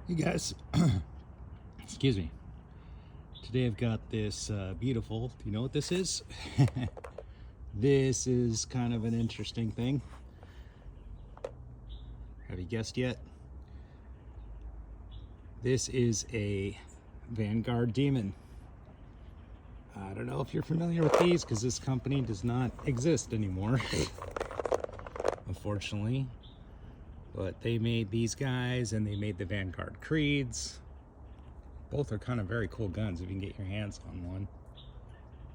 Hey guys, excuse me. Today I've got this beautiful, do you know what this is? This is kind of an interesting thing. Have you guessed yet? This is a Vanguard Demon. I don't know if you're familiar with these because this company does not exist anymore, unfortunately. But they made these guys and they made the Vanguard Creeds. Both are kind of very cool guns if you can get your hands on one.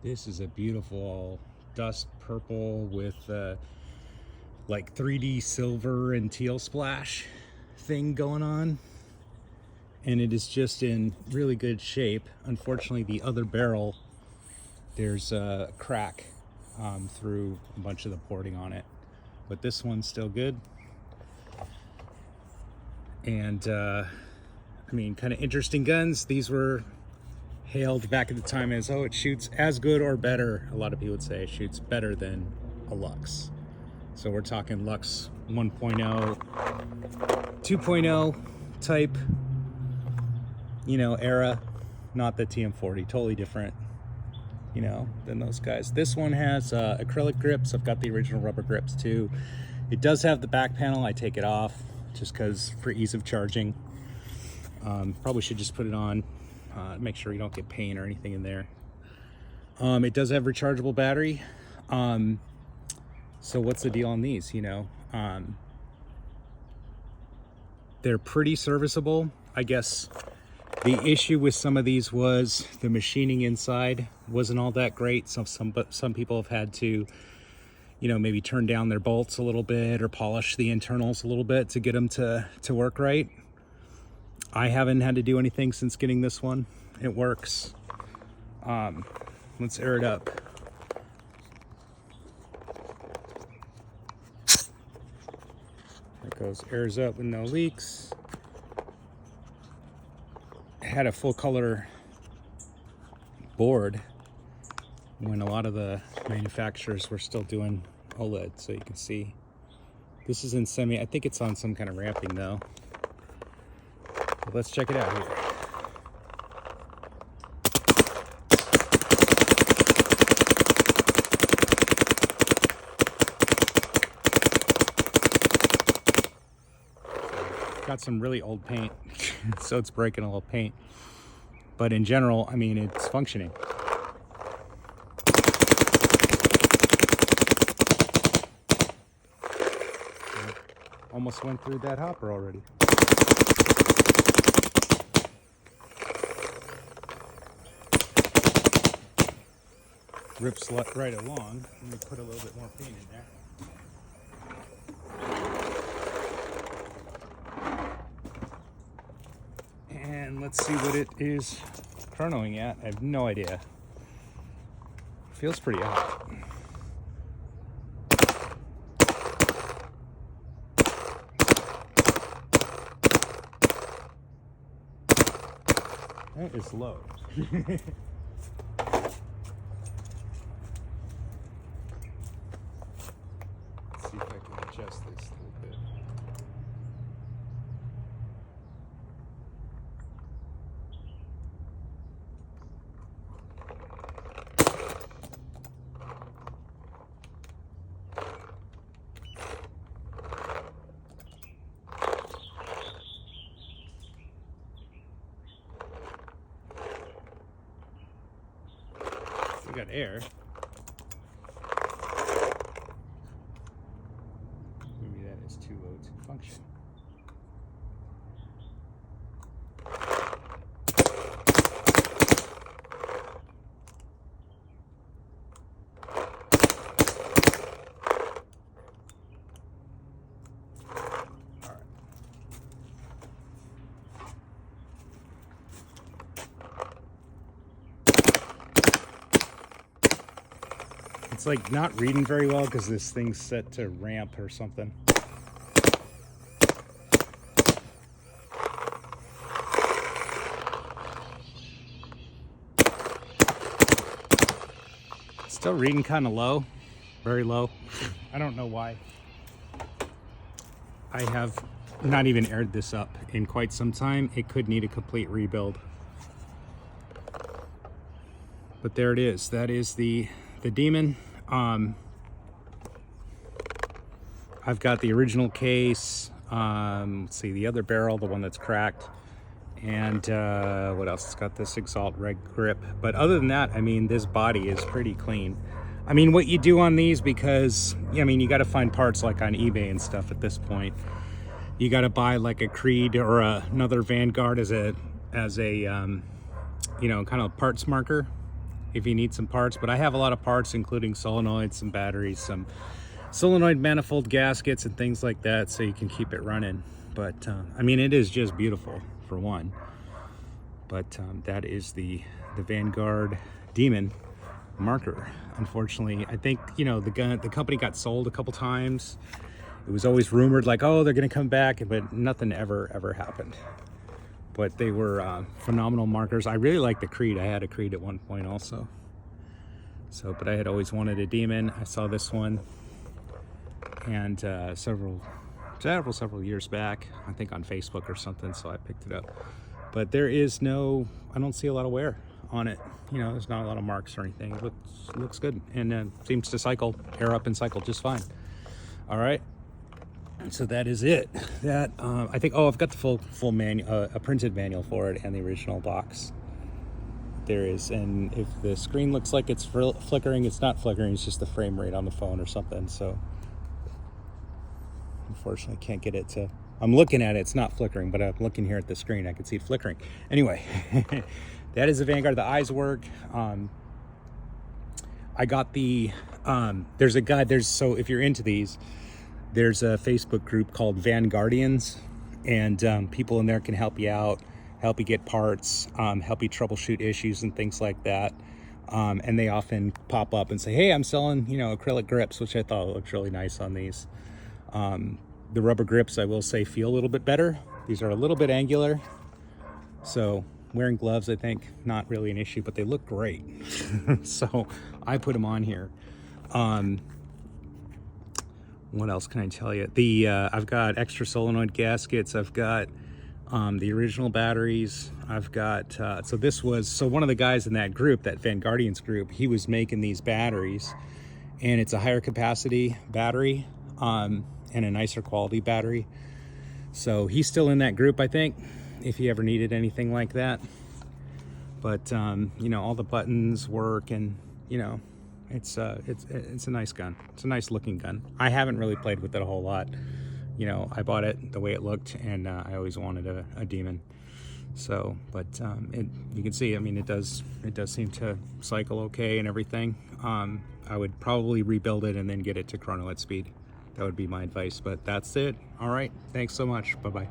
This is a beautiful dust purple with like 3D silver and teal splash thing going on. And it is just in really good shape. Unfortunately, the other barrel, there's a crack through a bunch of the porting on it. But this one's still good. And I mean, kind of interesting guns. These were hailed back at the time as, oh, it shoots as good or better. A lot of people would say it shoots better than a Luxe. So we're talking Luxe 1.0, 2.0 type, you know, era, not the TM40, totally different, you know, than those guys. This one has acrylic grips. I've got the original rubber grips too. It does have the back panel. I take it off just because for ease of charging. Probably should just put it on, make sure you don't get paint or anything in there. It does have rechargeable battery. So what's the deal on these, you know? They're pretty serviceable. I guess the issue with some of these was the machining inside wasn't all that great. Some people have had to, you know, maybe turn down their bolts a little bit or polish the internals a little bit to get them to work right. I haven't had to do anything since getting this one. It works. Let's air it up. There it goes, airs up with no leaks. Had a full color board when a lot of the manufacturers were still doing OLED, so you can see this is in semi. I think it's on some kind of ramping though. But let's check it out here. Got some really old paint, so it's breaking a little paint. But in general, I mean, it's functioning. Almost went through that hopper already. Rips right along. Let me put a little bit more paint in there. And let's see what it is chronoing at. I have no idea. Feels pretty hot. That is low. Let's see if I can adjust this a little bit. We got air. Maybe that is too low to function. All right. It's like not reading very well because this thing's set to ramp or something. Still reading kind of low, very low. I don't know why. I have not even aired this up in quite some time. It could need a complete rebuild. But there it is. That is the Demon. I've got the original case. Let's see, the other barrel, the one that's cracked. And what else? It's got this Exalt Red grip. But other than that, I mean, this body is pretty clean. I mean, what you do on these, because, I mean, you got to find parts like on eBay and stuff at this point. You got to buy like a Creed or another Vanguard as a you know, kind of parts marker if you need some parts. But I have a lot of parts, including solenoids, some batteries, some solenoid manifold gaskets and things like that, so you can keep it running. But I mean, it is just beautiful for one. But that is the Vanguard Demon marker. Unfortunately, I think, you know, the company got sold a couple times. It was always rumored like, oh, they're gonna come back, but nothing ever happened. But they were phenomenal markers. I really like the Creed. I had a Creed at one point also. So, but I had always wanted a Demon. I saw this one, and several years back, I think on Facebook or something, so I picked it up. But there is no, I don't see a lot of wear on it. You know, there's not a lot of marks or anything. It looks good, and seems to cycle, air up and cycle just fine. All right, so that is it. That I think, oh, I've got the full manual, a printed manual for it, and the original box. There is, and if the screen looks like it's flickering, it's not flickering, it's just the frame rate on the phone or something. So unfortunately can't get it to, I'm looking at it, it's not flickering, but I'm looking here at the screen, I can see it flickering. Anyway, that is the Vanguard. The eyes work. I got the there's a guy, so if you're into these, there's a Facebook group called Vanguardians, and people in there can help you out, help you get parts, help you troubleshoot issues and things like that. And they often pop up and say, hey, I'm selling, you know, acrylic grips, which I thought looked really nice on these. The rubber grips, I will say, feel a little bit better. These are a little bit angular, so wearing gloves, I think, not really an issue, but they look great. So I put them on here. What else can I tell you? I've got extra solenoid gaskets. I've got the original batteries. I've got, so one of the guys in that group, that Vanguardians group, he was making these batteries, and it's a higher capacity battery, and a nicer quality battery. So he's still in that group, I think, if he ever needed anything like that. But you know, all the buttons work, and you know, it's a nice gun. It's a nice looking gun. I haven't really played with it a whole lot. You know, I bought it the way it looked, and I always wanted a Demon. So, but you can see, I mean, it does seem to cycle okay and everything. I would probably rebuild it and then get it to chrono at speed. That would be my advice, but that's it. All right, thanks so much. Bye-bye.